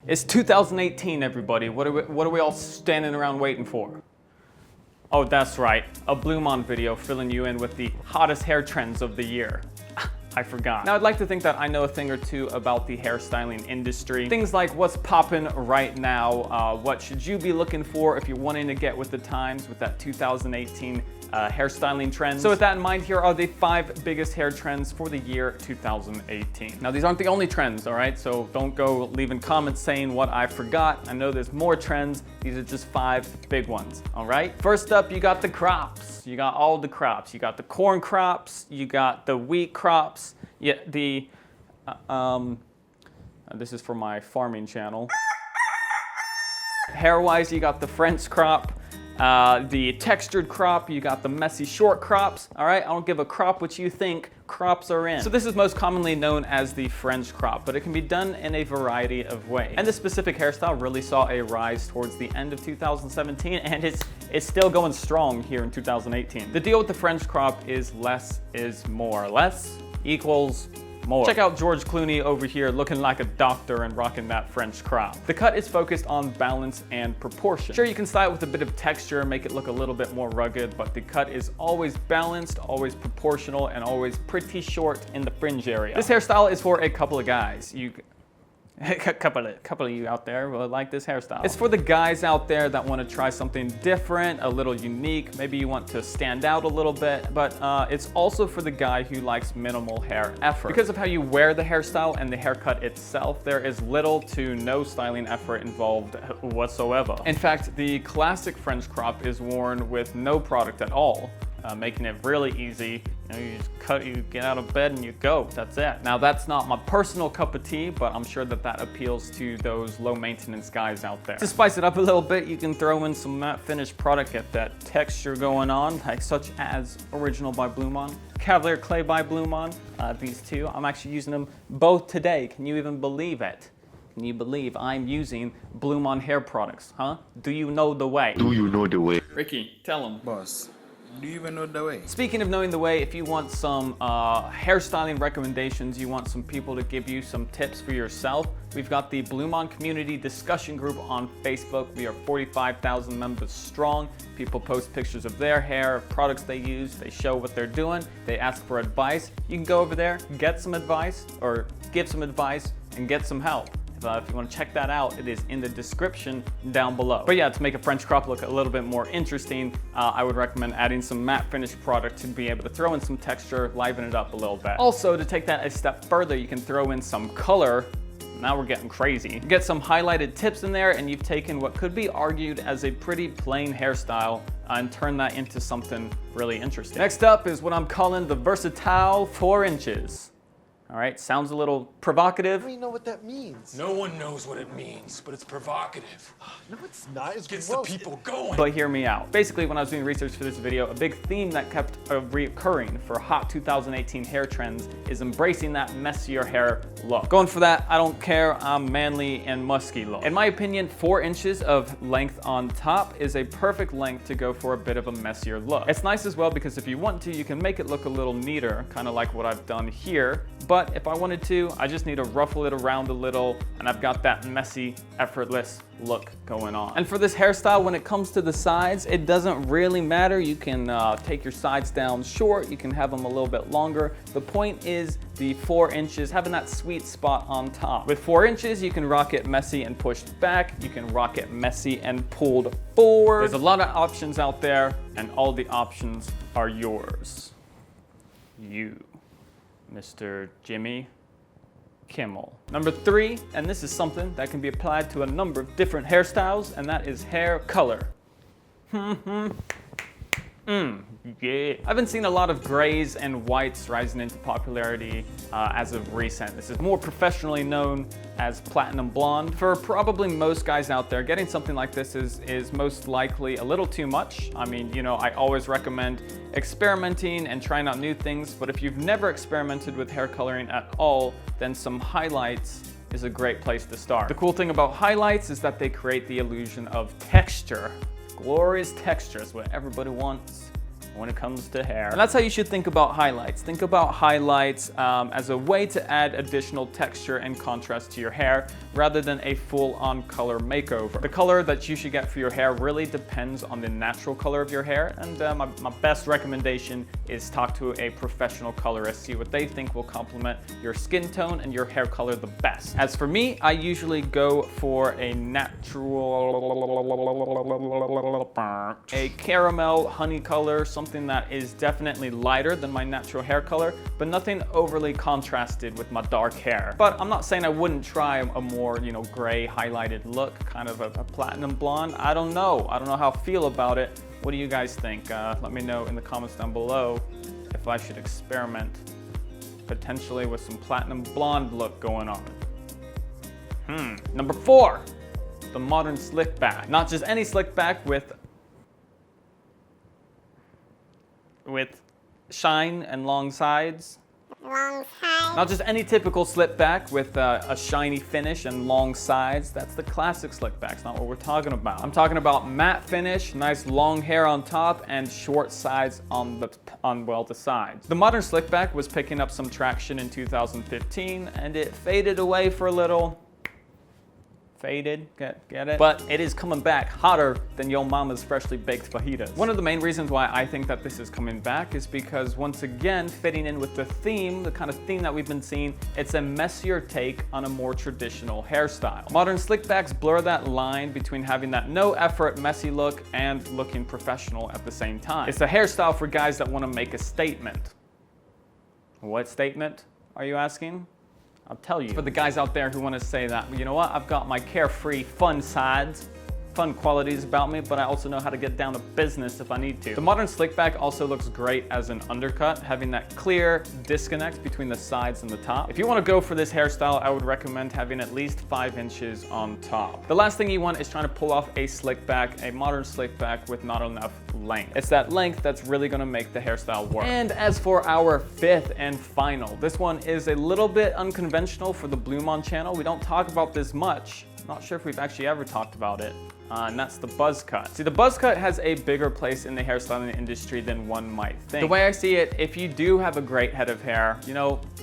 It's 2018, everybody. What are we all standing around waiting for? Oh, that's right, a BluMaan video filling you in with the hottest hair trends of the year. I forgot. Now, I'd like to think that I know a thing or two about the hairstyling industry. Things like what's popping right now, what should you be looking for if you're wanting to get with the times with that 2018 hairstyling trends. So with that in mind, here are the 5 biggest hair trends for the year 2018. Now, these aren't the only trends, all right? So don't go leaving comments saying what I forgot. I know there's more trends. These are just 5 big ones, all right? First up, you got the crops. You got all the crops. You got the corn crops. You got the wheat crops. Yeah, this is for my farming channel. Hair-wise, you got the French crop. The textured crop, you got the messy short crops, all right? I don't give a crop what you think crops are in. So this is most commonly known as the French crop, but it can be done in a variety of ways. And this specific hairstyle really saw a rise towards the end of 2017, and it's still going strong here in 2018. The deal with the French crop is less is more. Less equals more. Check out George Clooney over here looking like a doctor and rocking that French crop. The cut is focused on balance and proportion. Sure, you can style it with a bit of texture, make it look a little bit more rugged, but the cut is always balanced, always proportional, and always pretty short in the fringe area. This hairstyle is for a couple of guys. A couple of you out there will like this hairstyle. It's for the guys out there that want to try something different, a little unique. Maybe you want to stand out a little bit, but it's also for the guy who likes minimal hair effort. Because of how you wear the hairstyle and the haircut itself, there is little to no styling effort involved whatsoever. In fact, the classic French crop is worn with no product at all, making it really easy. You just cut, you get out of bed and you go, that's it. Now, that's not my personal cup of tea, but I'm sure that appeals to those low maintenance guys out there. To spice it up a little bit, you can throw in some matte finish product, get that texture going on, like such as Original by BluMaan, Cavalier Clay by BluMaan, these two. I'm actually using them both today. Can you even believe it? Can you believe I'm using BluMaan hair products, huh? Do you know the way? Do you know the way? Ricky, tell them. Boss, do you even know the way? Speaking of knowing the way, if you want some hairstyling recommendations, you want some people to give you some tips for yourself, we've got the BluMaan community discussion group on Facebook. We are 45,000 members strong. People post pictures of their hair, products they use, they show what they're doing, they ask for advice. You can go over there, get some advice, or give some advice and get some help. If you want to check that out, it is in the description down below. But yeah, to make a French crop look a little bit more interesting, I would recommend adding some matte finish product to be able to throw in some texture, liven it up a little bit. Also, to take that a step further, you can throw in some color. Now we're getting crazy. Get some highlighted tips in there, and you've taken what could be argued as a pretty plain hairstyle and turned that into something really interesting. Next up is what I'm calling the versatile 4 inches. All right, sounds a little provocative. I don't even know what that means. No one knows what it means, but it's provocative. No, it's not. It's Gets gross. the people going. But hear me out. Basically, when I was doing research for this video, a big theme that kept reoccurring for hot 2018 hair trends is embracing that Messier Hair look. Going for that, I don't care, I'm manly and musky look. In my opinion, 4 inches of length on top is a perfect length to go for a bit of a messier look. It's nice as well because if you want to, you can make it look a little neater, kind of like what I've done here. But if I wanted to, I just need to ruffle it around a little, and I've got that messy, effortless look going on. And for this hairstyle, when it comes to the sides, it doesn't really matter. You can take your sides down short, you can have them a little bit longer. The point is the 4 inches, having that sweet spot on top. With 4 inches, you can rock it messy and pushed back. You can rock it messy and pulled forward. There's a lot of options out there, and all the options are yours. You, Mr. Jimmy Kimmel. Number 3, and this is something that can be applied to a number of different hairstyles, and that is hair color. Yeah. I've been seeing a lot of grays and whites rising into popularity as of recent. This is more professionally known as platinum blonde. For probably most guys out there, getting something like this is most likely a little too much. I mean, you know, I always recommend experimenting and trying out new things, but if you've never experimented with hair coloring at all, then some highlights is a great place to start. The cool thing about highlights is that they create the illusion of texture. Glorious texture is what everybody wants when it comes to hair. And that's how you should think about highlights. Think about highlights as a way to add additional texture and contrast to your hair. rather than a full-on color makeover. The color that you should get for your hair really depends on the natural color of your hair, and my best recommendation is talk to a professional colorist, see what they think will complement your skin tone and your hair color the best. As for me, I usually go for a caramel honey color, something that is definitely lighter than my natural hair color, but nothing overly contrasted with my dark hair. But I'm not saying I wouldn't try a more, gray highlighted look, kind of a platinum blonde. I don't know how I feel about it. What do you guys think? Let me know in the comments down below if I should experiment potentially with some platinum blonde look going on. Number 4, the modern slick back. Not just any slick back with shine and long sides. Not just any typical slick back with a shiny finish and long sides. That's the classic slick back. It's not what we're talking about. I'm talking about matte finish, nice long hair on top, and short sides on the sides. The modern slick back was picking up some traction in 2015, and it faded away for a little. Faded, get it? But it is coming back hotter than your mama's freshly baked fajitas. One of the main reasons why I think that this is coming back is because, once again, fitting in with the theme, the kind of theme that we've been seeing, it's a messier take on a more traditional hairstyle. Modern slickbacks blur that line between having that no effort messy look and looking professional at the same time. It's a hairstyle for guys that want to make a statement. What statement, are you asking? I'll tell you. For the guys out there who want to say that, you know what, I've got my carefree, fun sides, fun qualities about me, but I also know how to get down to business if I need to. The modern slick back also looks great as an undercut, having that clear disconnect between the sides and the top. If you want to go for this hairstyle, I would recommend having at least 5 inches on top. The last thing you want is trying to pull off a slick back, a modern slick back with not enough length. It's that length that's really going to make the hairstyle work. And as for our 5th and final, this one is a little bit unconventional for the BluMaan channel. We don't talk about this much. Not sure if we've actually ever talked about it. And that's the buzz cut. See, the buzz cut has a bigger place in the hairstyling industry than one might think. The way I see it, if you do have a great head of hair,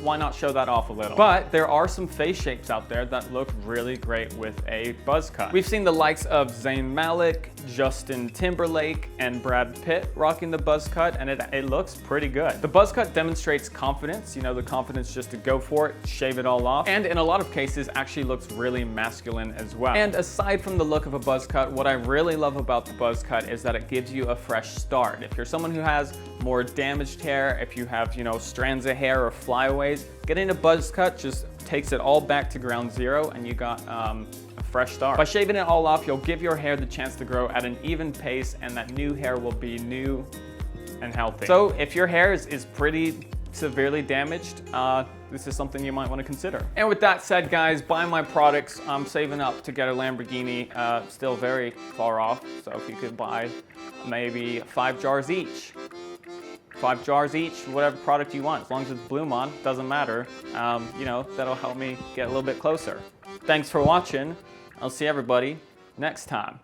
why not show that off a little? But there are some face shapes out there that look really great with a buzz cut. We've seen the likes of Zayn Malik, Justin Timberlake, and Brad Pitt rocking the buzz cut, and it looks pretty good. The buzz cut demonstrates confidence, the confidence just to go for it, shave it all off, and in a lot of cases actually looks really masculine as well. And aside from the look of a buzz cut, what I really love about the buzz cut is that it gives you a fresh start. If you're someone who has more damaged hair, if you have, strands of hair or flyaways, getting a buzz cut just takes it all back to ground zero, and you got a fresh start. By shaving it all off, you'll give your hair the chance to grow at an even pace, and that new hair will be new and healthy. So if your hair is pretty severely damaged, this is something you might want to consider. And with that said, guys, buy my products. I'm saving up to get a Lamborghini, still very far off. So if you could buy maybe 5 jars each. 5 jars each, whatever product you want. As long as it's BluMaan, doesn't matter. That'll help me get a little bit closer. Thanks for watching. I'll see everybody next time.